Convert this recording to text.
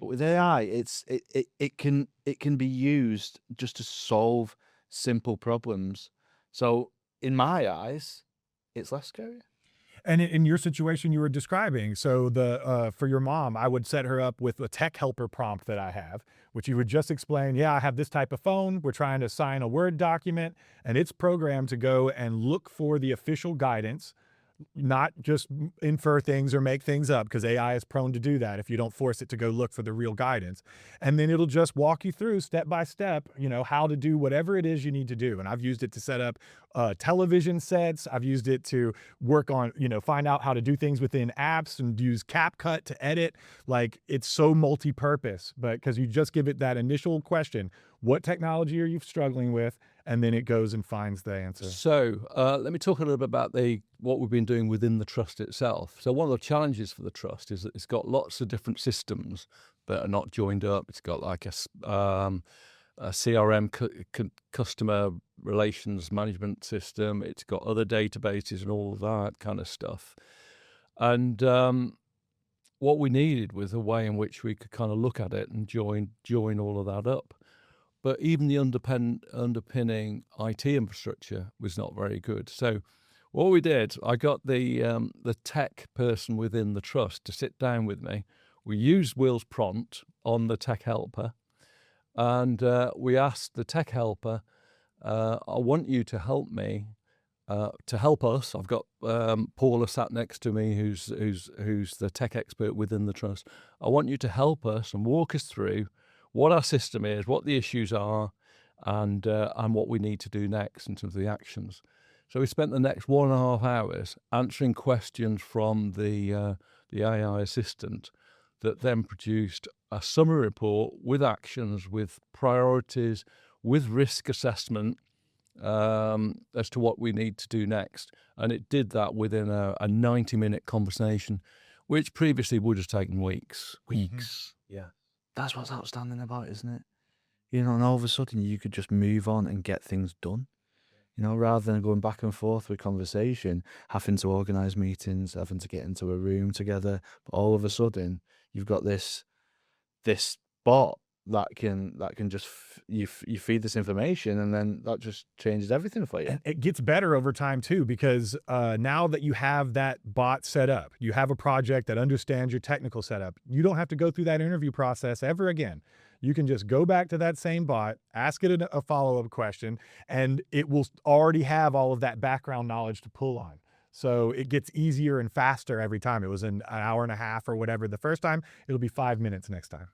with AI, it can be used just to solve simple problems. So in my eyes, it's less scary. And in your situation you were describing, so for your mom, I would set her up with a tech helper prompt that I have, which you would just explain, yeah, I have this type of phone. We're trying to sign a Word document, and it's programmed to go and look for the official guidance, not just infer things or make things up, because AI is prone to do that if you don't force it to go look for the real guidance. And then it'll just walk you through step by step, how to do whatever it is you need to do. And I've used it to set up television sets. I've used it to work on, find out how to do things within apps and use CapCut to edit. Like, it's so multi-purpose, but because you just give it that initial question, what technology are you struggling with? And then it goes and finds the answer. So let me talk a little bit about what we've been doing within the trust itself. So one of the challenges for the trust is that it's got lots of different systems that are not joined up. It's got like a CRM, customer relations management system. It's got other databases and all of that kind of stuff. And what we needed was a way in which we could kind of look at it and join all of that up. But even the underpinning IT infrastructure was not very good. So what we did, I got the tech person within the trust to sit down with me. We used Will's prompt on the tech helper, and we asked the tech helper, I want you to help me, to help us. I've got Paula sat next to me, who's the tech expert within the trust. I want you to help us and walk us through what our system is, what the issues are, and what we need to do next in terms of the actions. So we spent the next 1.5 hours answering questions from the AI assistant that then produced a summary report with actions, with priorities, with risk assessment as to what we need to do next. And it did that within a 90-minute conversation, which previously would have taken weeks. Yeah. That's what's outstanding about it, isn't it? And all of a sudden you could just move on and get things done. Rather than going back and forth with conversation, having to organise meetings, having to get into a room together. But all of a sudden, you've got this bot that can just you feed this information, and then that just changes everything for you. And it gets better over time too, because now that you have that bot set up, you have a project that understands your technical setup. You don't have to go through that interview process ever again. You can just go back to that same bot, ask it a follow-up question, and it will already have all of that background knowledge to pull on. So it gets easier and faster every time. It was an hour and a half or whatever the first time. It'll be 5 minutes next time.